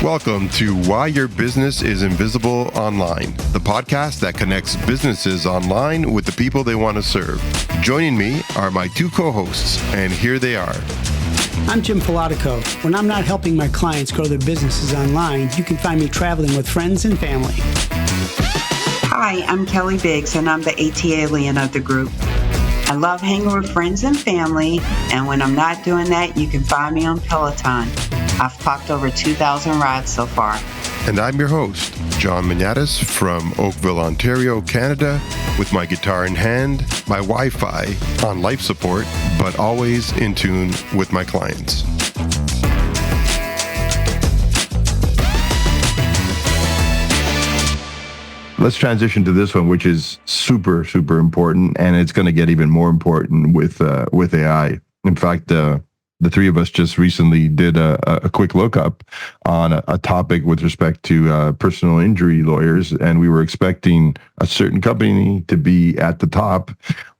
Welcome to Why Your Business is Invisible Online, the podcast that connects businesses online with the people they want to serve. Joining me are my two co-hosts, and here they are. I'm Jim Falotico. When I'm not helping my clients grow their businesses online, you can find me traveling with friends and family. Hi, I'm Kelly Biggs, and I'm the AT alien of the group. I love hanging with friends and family, and when I'm not doing that, you can find me on Peloton. I've clocked over 2,000 rides so far. And I'm your host, John Maniatis from Oakville, Ontario, Canada, with my guitar in hand, my Wi-Fi on life support, but always in tune with my clients. Let's transition to this one, which is super, super important, and it's going to get even more important with AI. In fact, the three of us just recently did a quick lookup on a topic with respect to personal injury lawyers, and we were expecting a certain company to be at the top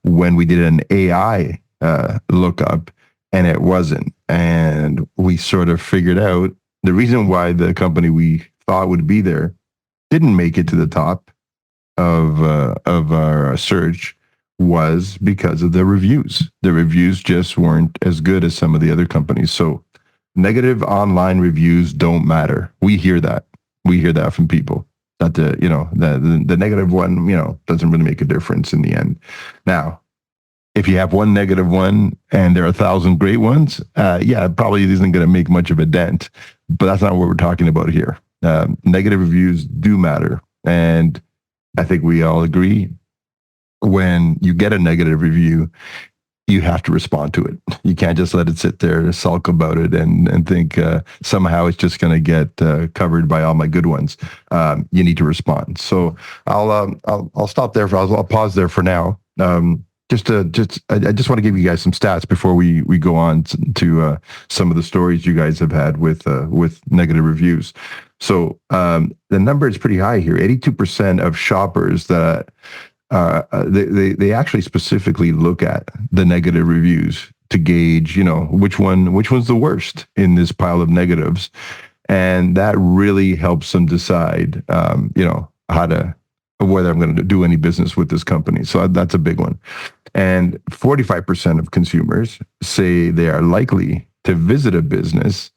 when we did an AI lookup, and it wasn't. And we sort of figured out the reason why the company we thought would be there didn't make it to the top of our search was because of the reviews. The reviews just weren't as good as some of the other companies. So negative online reviews don't matter. We hear that. We hear that from people. That the negative one, doesn't really make a difference in the end. Now, if you have one negative one and there are 1,000 great ones, it probably isn't going to make much of a dent. But that's not what we're talking about here. Negative reviews do matter. And I think we all agree when you get a negative review, you have to respond to it. You can't just let it sit there and sulk about it and think somehow it's just going to get covered by all my good ones. You need to respond. So I'll stop there. I'll pause there for now. I just want to give you guys some stats before we go on to some of the stories you guys have had with negative reviews. So the number is pretty high here. 82% of shoppers that they actually specifically look at the negative reviews to gauge, which one's the worst in this pile of negatives, and that really helps them decide, whether I'm going to do any business with this company. So that's a big one. And 45% of consumers say they are likely to visit a business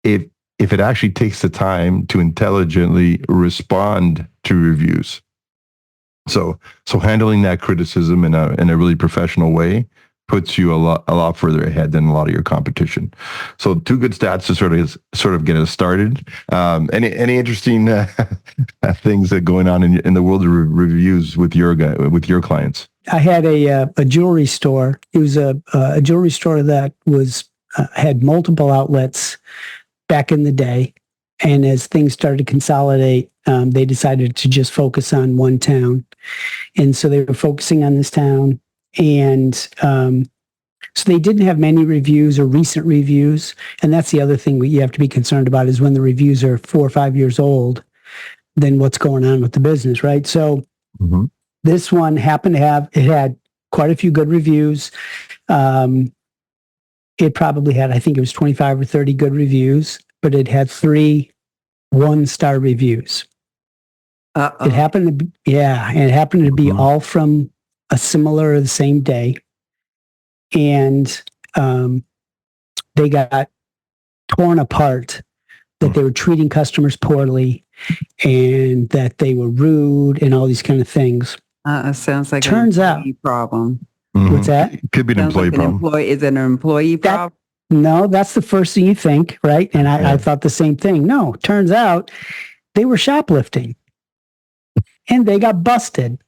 if it actually takes the time to intelligently respond to reviews. So handling that criticism in a really professional way puts you a lot further ahead than a lot of your competition. So two good stats to sort of get us started. Any interesting things that are going on in the world of reviews with your clients? I had a jewelry store. It was a jewelry store that had multiple outlets back in the day, and as things started to consolidate, they decided to just focus on one town. And so they were focusing on this town. And so they didn't have many reviews or recent reviews. And that's the other thing you have to be concerned about is when the reviews are 4 or 5 years old, then what's going on with the business, right? So This one happened to it had quite a few good reviews. It probably had, I think it was 25 or 30 good reviews, but it had 3 one-star reviews. It happened to be all from a similar or the same day. And they got torn apart that they were treating customers poorly and that they were rude and all these kind of things. Sounds like Turns an out, employee problem. What's that? It could be an employee problem. Is it an employee problem? No, that's the first thing you think, right? And I thought the same thing. No, turns out they were shoplifting. And they got busted.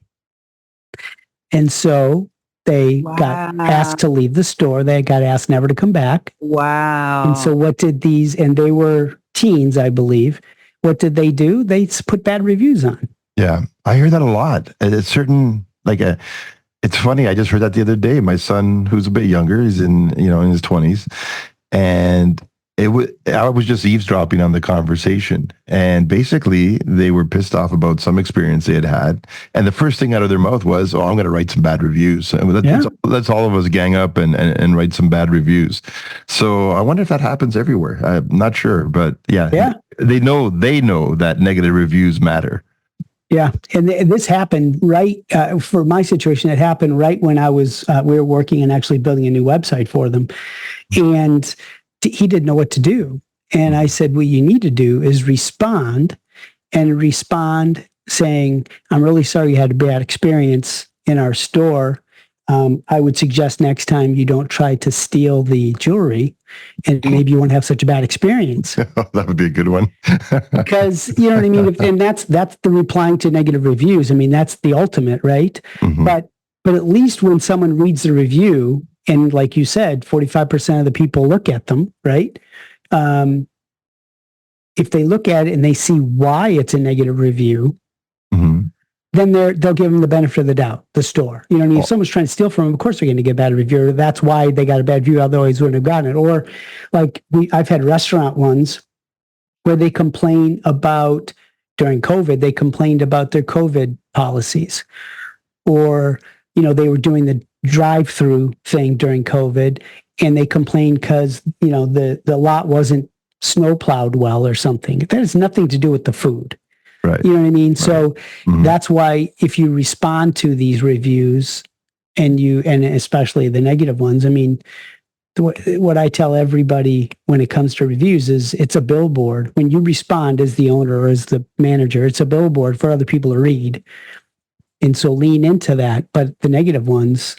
And so they got asked to leave the store. They got asked never to come back. Wow. And so and they were teens, I believe. What did they do? They put bad reviews on. Yeah, I hear that a lot. It's it's funny. I just heard that the other day. My son, who's a bit younger, is in his 20s, and I was just eavesdropping on the conversation, and basically they were pissed off about some experience they had had, and the first thing out of their mouth was, "Oh, I'm going to write some bad reviews." And let's all of us gang up and write some bad reviews. So I wonder if that happens everywhere. I'm not sure, but yeah, they know that negative reviews matter. Yeah, and this happened right for my situation. It happened right when I was we were working and actually building a new website for them, and he didn't know what to do. And I said, what you need to do is respond saying, "I'm really sorry you had a bad experience in our store. I would suggest next time you don't try to steal the jewelry, and maybe you won't have such a bad experience." That would be a good one. Because, you know what I mean? And that's the replying to negative reviews. I mean, that's the ultimate, right? Mm-hmm. But at least when someone reads the review, and like you said, 45% of the people look at them, right? If they look at it and they see why it's a negative review, mm-hmm. then they'll give them the benefit of the doubt, the store. You know what I mean? If someone's trying to steal from them, of course they're going to get a bad review. That's why they got a bad review, otherwise wouldn't have gotten it. Or like I've had restaurant ones where they complain about, during COVID, they complained about their COVID policies. Or, you know, they were doing the drive-through thing during COVID, and they complained because, you know, the lot wasn't snow plowed well or something. That has nothing to do with the food. Right. You know what I mean? Right. So mm-hmm. that's why if you respond to these reviews and especially the negative ones, I mean, what I tell everybody when it comes to reviews is it's a billboard. When you respond as the owner or as the manager, it's a billboard for other people to read. And so lean into that. But the negative ones,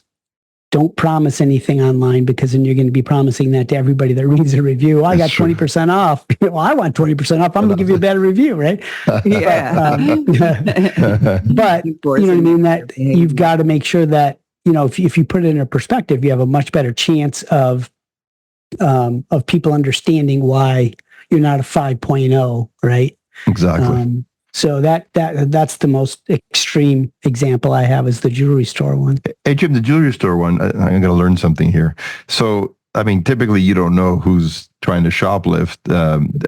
don't promise anything online, because then you're going to be promising that to everybody that reads a review. I got 20% off. Well, I want 20% off. I'm going to give you a better review, right? Yeah. But you know what I mean? That you've got to make sure that, you know, if you put it in a perspective, you have a much better chance of people understanding why you're not a 5.0, right? Exactly. So that's the most extreme example I have, is the jewelry store one. Hey, Jim, the jewelry store one, I'm going to learn something here. So, I mean, typically you don't know who's trying to shoplift.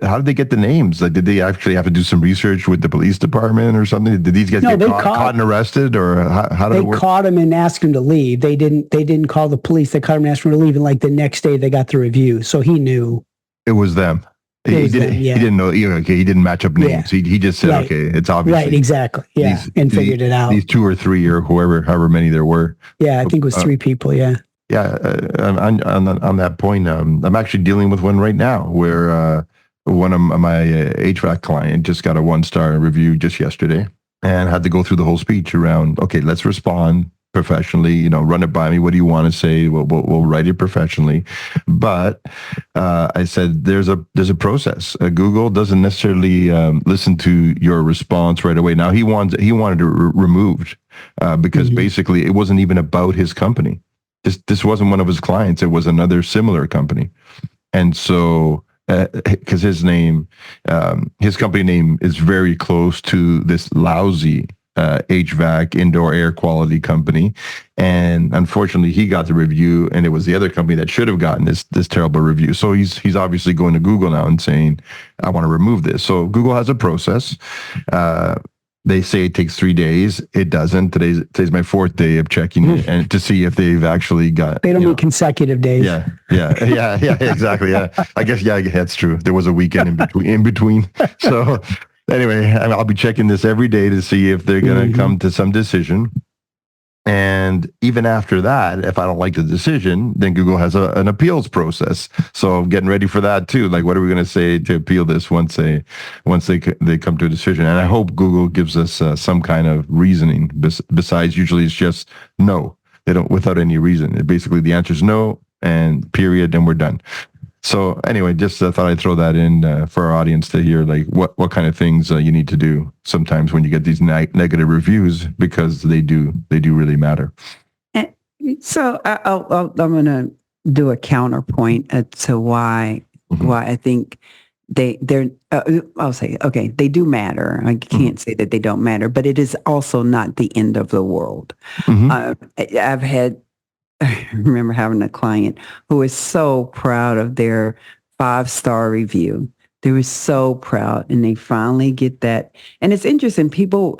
How did they get the names? Like, did they actually have to do some research with the police department or something? Did these guys get caught and arrested, or how did it work? They caught him and asked him to leave. They didn't call the police. They caught him and asked him to leave. And like the next day they got the review. So he knew. It was them. He didn't know. Okay, he didn't match up names. Yeah. He just said, right. Okay, it's obviously right. Exactly. Yeah, and figured it out. These 2 or 3 or however many there were. Yeah, I think it was 3 people. Yeah. Yeah. On that point, I'm actually dealing with one right now where one of my HVAC client just got a 1-star review just yesterday, and had to go through the whole speech around. Okay, let's respond professionally, you know, run it by me. What do you want to say? We'll write it professionally. But I said, there's a process. Google doesn't necessarily listen to your response right away. Now he wanted it removed because mm-hmm. basically it wasn't even about his company. This wasn't one of his clients. It was another similar company. And so, because his company name is very close to this lousy HVAC indoor air quality company, and unfortunately he got the review, and it was the other company that should have gotten this terrible review. So he's obviously going to Google now and saying, I want to remove this. So Google has a process. They say it takes 3 days. It doesn't. Today's my 4th day of checking it, and to see if they've actually got. They don't mean consecutive days. Yeah, exactly. Yeah, I guess that's true. There was a weekend in between. So. Anyway, I'll be checking this every day to see if they're going to mm-hmm. come to some decision. And even after that, if I don't like the decision, then Google has an appeals process. So I'm getting ready for that too. Like, what are we going to say to appeal this once they come to a decision? And I hope Google gives us some kind of reasoning. Besides, usually it's just no. They don't, without any reason. Basically, the answer is no, and period, and we're done. So anyway, just thought I'd throw that in for our audience to hear, like what kind of things you need to do sometimes when you get these negative reviews, because they do really matter. And so I'm going to do a counterpoint to why I think they're I'll say, okay, they do matter. I can't say that they don't matter, but it is also not the end of the world. I remember having a client who was so proud of their 5-star review. They were so proud, and they finally get that. And it's interesting. People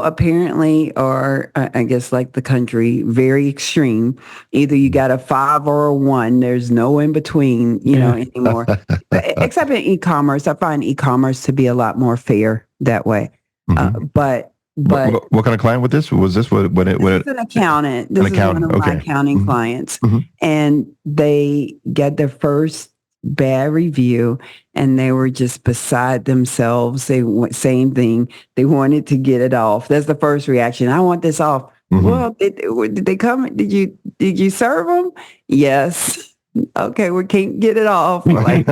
apparently are, I guess, like the country, very extreme. Either you got a 5 or a 1. There's no in between, anymore. Except in e-commerce, I find e-commerce to be a lot more fair that way. But what kind of client was this? Was this what it? This is an accountant. This is one of my accounting clients, and they get their first bad review, and they were just beside themselves. Same thing. They wanted to get it off. That's the first reaction. I want this off. Well, did they come? Did you serve them? Yes. Okay, we can't get it off. Like,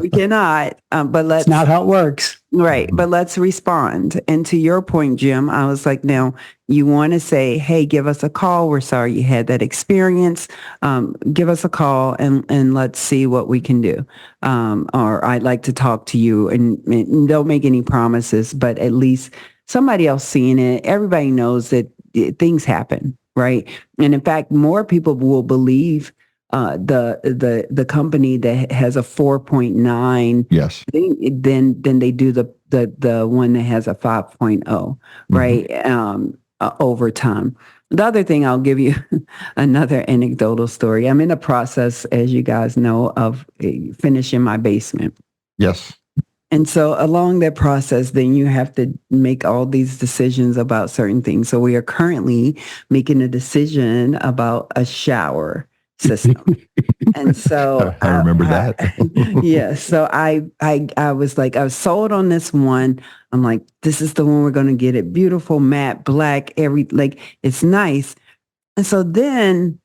we cannot. But let's. It's not how it works. Right. But let's respond. And to your point, Jim, I was like, now you want to say, hey, give us a call. We're sorry you had that experience. Give us a call and let's see what we can do. Or I'd like to talk to you, and don't make any promises, but at least somebody else seeing it. Everybody knows that things happen. Right. And in fact, more people will believe the company that has a 4.9 yes then they do the one that has a 5.0, right? Over time. The other thing, I'll give you another anecdotal story. I'm in the process, as you guys know, of finishing my basement. Yes. And so along that process, then you have to make all these decisions about certain things. So we are currently making a decision about a shower system. And so I remember that. Yeah. So I was like, I was sold on this one. I'm like, this is the one we're going to get it. Beautiful, matte, black, it's nice. And so then,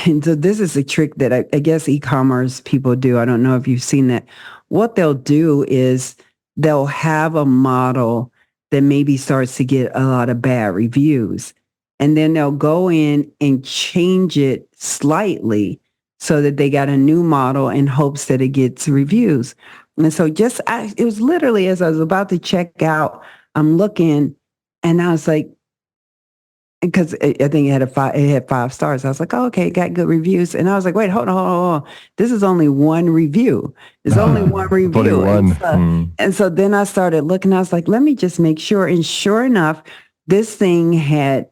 and so this is a trick that I guess e-commerce people do. I don't know if you've seen that. What they'll do is they'll have a model that maybe starts to get a lot of bad reviews. And then they'll go in and change it slightly so that they got a new model in hopes that it gets reviews. And so it was literally as I was about to check out, I'm looking and I was like, because I think it had 5 stars. I was like, oh, okay, it got good reviews. And I was like, wait, hold on. This is only one review. It's only one review. And so then I started looking, I was like, let me just make sure. And sure enough, this thing had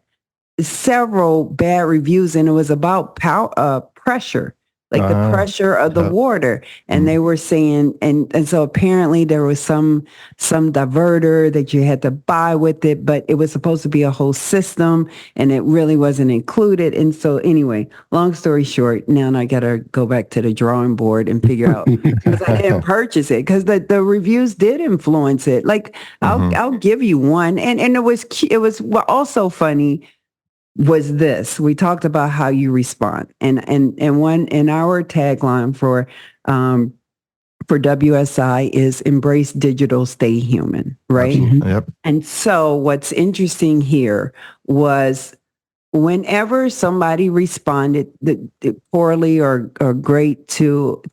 several bad reviews, and it was about pressure, like the pressure of the water. And they were saying, and so apparently there was some diverter that you had to buy with it, but it was supposed to be a whole system and it really wasn't included. And so anyway, long story short, now I got to go back to the drawing board and figure out, because I didn't purchase it, because the reviews did influence it. Like I'll give you one. And it was also funny was this. We talked about how you respond. And one in our tagline for WSI is embrace digital, stay human, right? Yep. And so what's interesting here was whenever somebody responded poorly or great to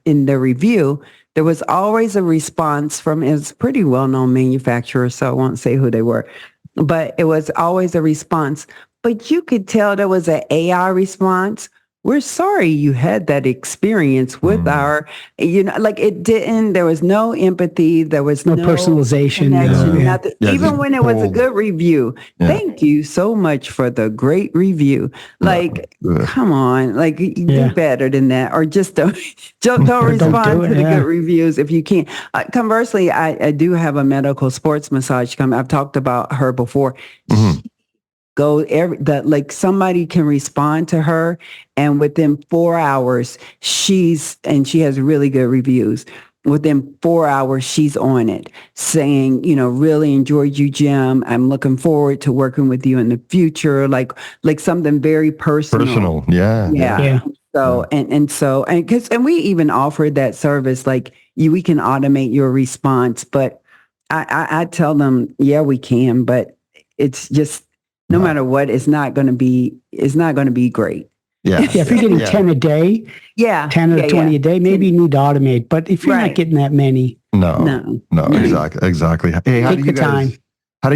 in the review, there was always a response from, it's a pretty well-known manufacturer, so I won't say who they were. But it was always a response. But you could tell there was an AI response. We're sorry you had that experience with our, it didn't, there was no empathy. There was no personalization. Nothing. Even when it was a good review. Thank you so much for the great review. Come on, do better than that. Or just don't respond to the good reviews if you can't. Conversely, I do have a medical sports massage coming. I've talked about her before. Somebody can respond to her, and within 4 hours she has really good reviews. Within 4 hours she's on it, saying, really enjoyed you, Jim. I'm looking forward to working with you in the future. Like something very personal. Yeah. So and we even offered that service. We can automate your response, but I tell them, yeah, we can, but it's just. No matter what, it's not going to be great. Yeah. If you're getting 10 a day, 10 or 20 a day, maybe you need to automate. But if you're not getting that many, no, exactly. Hey, how do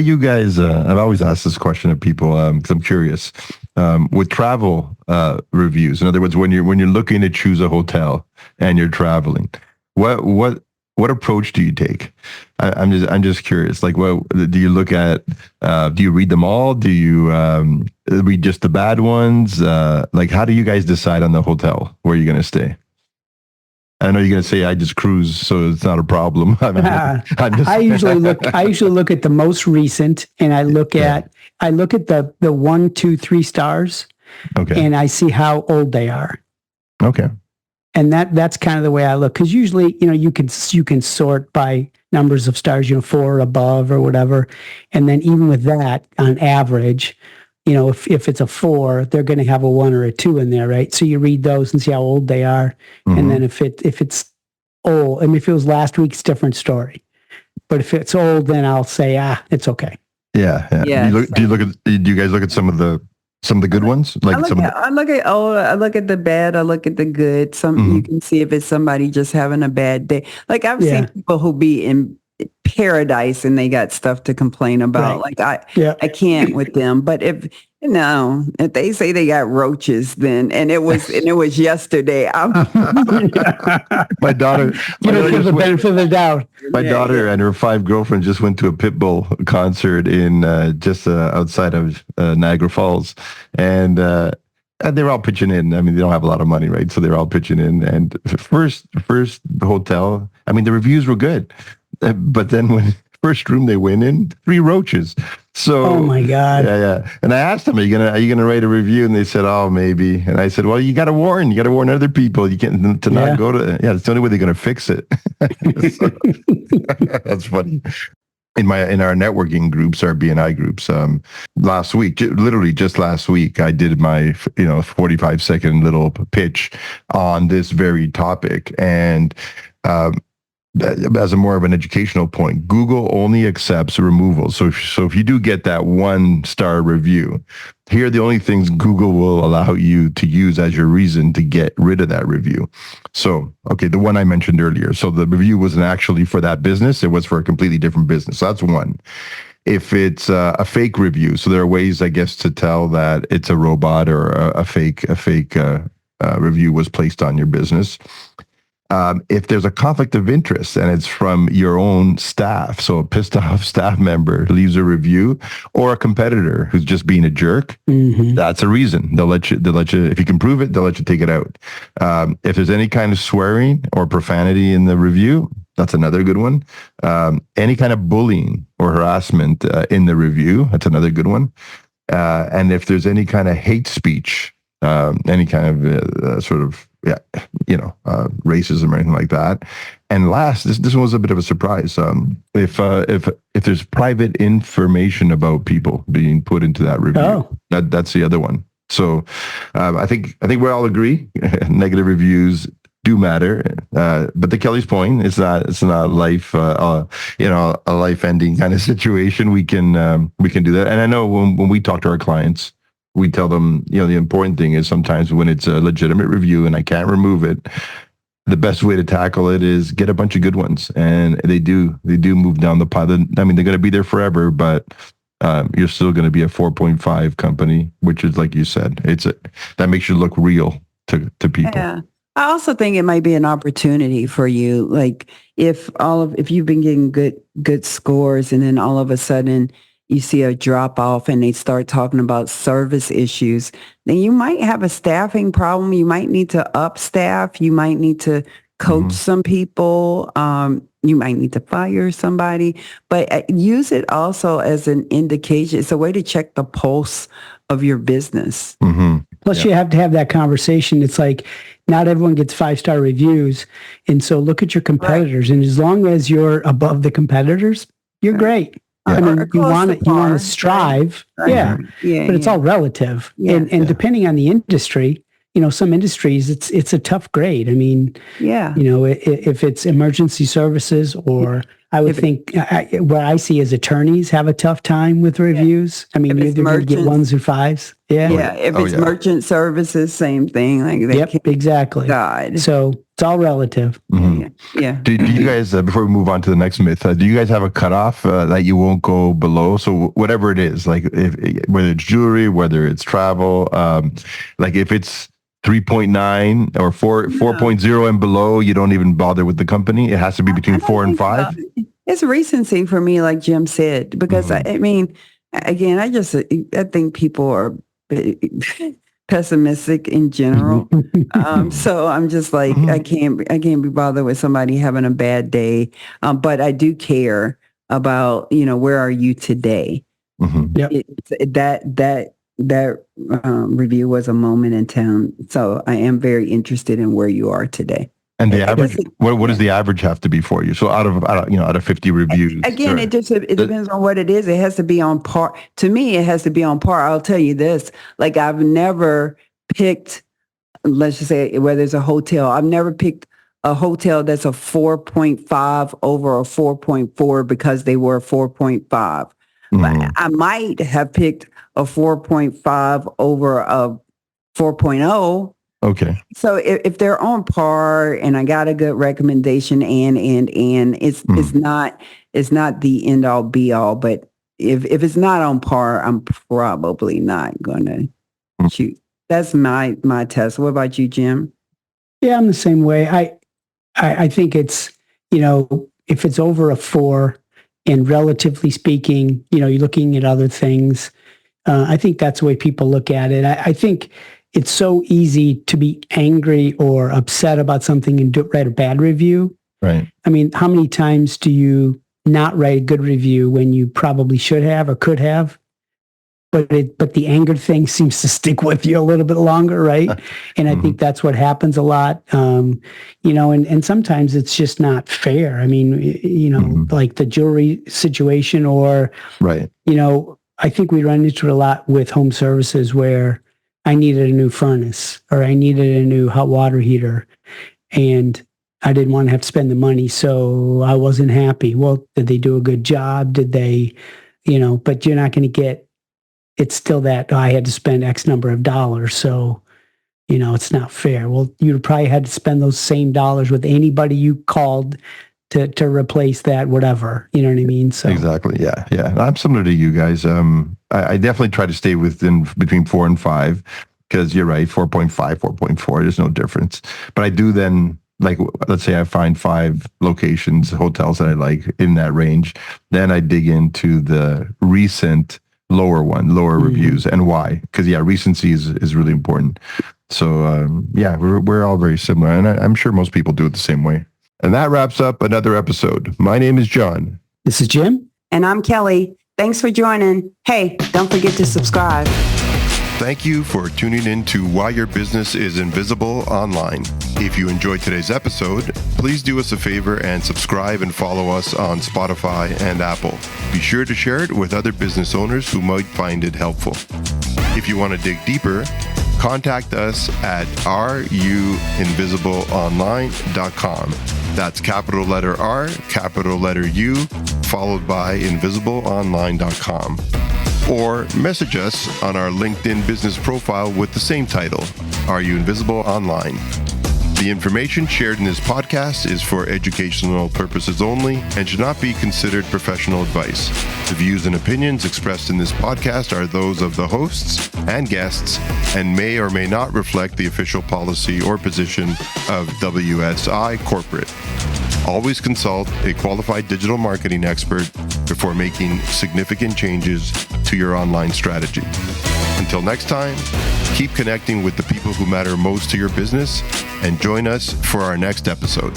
you guys? I've always asked this question of people because I'm curious. with travel reviews. In other words, when you're looking to choose a hotel and you're traveling, what approach do you take? I'm just curious. Like, what do you look at? Do you read them all? Do you read just the bad ones? Like, how do you guys decide on the hotel where you're going to stay? I know you're going to say I just cruise, so it's not a problem. I usually look at the most recent, and I look at the 1, 2, 3 stars, Okay. and I see how old they are. Okay. And that's kind of the way I look, because usually, you can sort by numbers of stars, 4 or above or whatever, and then even with that, on average, if it's a 4, they're going to have a 1 or a 2 in there, right? So you read those and see how old they are, and then if it's old, if it was last week's, different story. But if it's old, then I'll say, it's okay. Yeah. Do you guys look at some of the good ones? Like I look at the bad, I look at the good. You can see if it's somebody just having a bad day. Like I've seen people who be in paradise and they got stuff to complain about. Right. Like I can't with them. But if they say they got roaches, then and it was yesterday. My daughter, give the benefit of the doubt. My daughter and her 5 girlfriends just went to a Pitbull concert in just outside of Niagara Falls, and they're all pitching in. I mean, they don't have a lot of money, right? So they're all pitching in. And first hotel, I mean, the reviews were good, but then when first room they went in, 3 roaches. So, oh my God. Yeah. And I asked them, are you gonna write a review? And they said, oh, maybe. And I said, well, you got to warn other people. You can't not go to. Yeah, it's the only way they're gonna fix it. That's funny. In our networking groups, our BNI groups, last week, literally just last week, I did my 45-second little pitch on this very topic, and as a more of an educational point, Google only accepts removals. So if you do get that 1-star review, here are the only things Google will allow you to use as your reason to get rid of that review. So, okay, the one I mentioned earlier. So the review wasn't actually for that business. It was for a completely different business. So that's one. If it's a fake review, so there are ways, I guess, to tell that it's a robot or a fake review was placed on your business. If there's a conflict of interest and it's from your own staff, so a pissed off staff member leaves a review, or a competitor who's just being a jerk, that's a reason. They'll let you, if you can prove it, they'll let you take it out. If there's any kind of swearing or profanity in the review, that's another good one. Any kind of bullying or harassment in the review, that's another good one. And if there's any kind of hate speech, any kind of sort of racism or anything like that. And last, this one was a bit of a surprise. If there's private information about people being put into that review, that's the other one. So I think we all agree negative reviews do matter, but to Kelly's point, it's not life a life-ending kind of situation. We can do that. And I know when we talk to our clients, we tell them, the important thing is sometimes when it's a legitimate review and I can't remove it, the best way to tackle it is get a bunch of good ones. And they do move down the path. I mean, they're going to be there forever, but you're still going to be a 4.5 company, which is, like you said, that makes you look real to people. Yeah. I also think it might be an opportunity for you. Like if you've been getting good scores and then all of a sudden you see a drop off and they start talking about service issues, then you might have a staffing problem. You might need to up staff. You might need to coach some people. You might need to fire somebody, but use it also as an indication. It's a way to check the pulse of your business. Plus, you have to have that conversation. It's like not everyone gets 5-star reviews. And so look at your competitors. Right. And as long as you're above the competitors, you're great. Yeah. I mean, you want to strive. Right. Yeah. But it's all relative. Yeah. And depending on the industry, some industries, it's a tough grade. I mean, if it's emergency services, or I would think what I see as attorneys have a tough time with reviews. I mean, they're going to get 1s or 5s. Yeah. Yeah. If it's merchant services, same thing. Like exactly. God. So It's all relative. Yeah. Do you guys, before we move on to the next myth, do you guys have a cutoff that you won't go below? So whatever it is, like whether it's jewelry, whether it's travel, like if it's 3.9 or 4.0 and below, you don't even bother with the company. It has to be between 4 and 5. It's recency for me, like Jim said, because I mean, again, I think people are pessimistic in general. So I'm just like, I can't be bothered with somebody having a bad day. But I do care about, where are you today? That review was a moment in time. So I am very interested in where you are today. And the average, what does the average have to be for you? So out of 50 reviews. Again, it depends on what it is. It has to be on par. To me, it has to be on par. I'll tell you this, like I've never picked, let's just say whether it's a hotel, I've never picked a hotel that's a 4.5 over a 4.4 because they were 4.5. But I might have picked a 4.5 over a 4.0. Okay. So if they're on par and I got a good recommendation and it's not the end all be all, but if it's not on par, I'm probably not going to shoot. That's my test. What about you, Jim? Yeah, I'm the same way. I think it's, if it's over a 4 and relatively speaking, you're looking at other things. I think that's the way people look at it. I think it's so easy to be angry or upset about something and write a bad review. Right. I mean, how many times do you not write a good review when you probably should have or could have? But the anger thing seems to stick with you a little bit longer, right? And I think that's what happens a lot. And sometimes it's just not fair. I mean, like the jewelry situation or, right. I think we run into it a lot with home services where I needed a new furnace or I needed a new hot water heater and I didn't want to have to spend the money. So I wasn't happy. Well, did they do a good job? Did they, but you're not going to get, it's still that I had to spend X number of dollars. So, it's not fair. Well, you probably had to spend those same dollars with anybody you called to replace that, whatever, you know what I mean? So exactly. Yeah. Yeah. I'm similar to you guys. I definitely try to stay between 4 and 5 because you're right. 4.5, 4.4, there's no difference. But I do then, like, let's say I find 5 locations, hotels that I like in that range. Then I dig into the recent lower reviews and why. Because recency is really important. So we're all very similar. And I'm sure most people do it the same way. And that wraps up another episode. My name is John. This is Jim. And I'm Kelly. Thanks for joining. Hey, don't forget to subscribe. Thank you for tuning in to Why Your Business is Invisible Online. If you enjoyed today's episode, please do us a favor and subscribe and follow us on Spotify and Apple. Be sure to share it with other business owners who might find it helpful. If you want to dig deeper, contact us at ruinvisibleonline.com. That's capital letter R, capital letter U, followed by invisibleonline.com. Or message us on our LinkedIn business profile with the same title, Are You Invisible Online? The information shared in this podcast is for educational purposes only and should not be considered professional advice. The views and opinions expressed in this podcast are those of the hosts and guests and may or may not reflect the official policy or position of WSI Corporate. Always consult a qualified digital marketing expert before making significant changes to your online strategy. Until next time, keep connecting with the people who matter most to your business and join us for our next episode.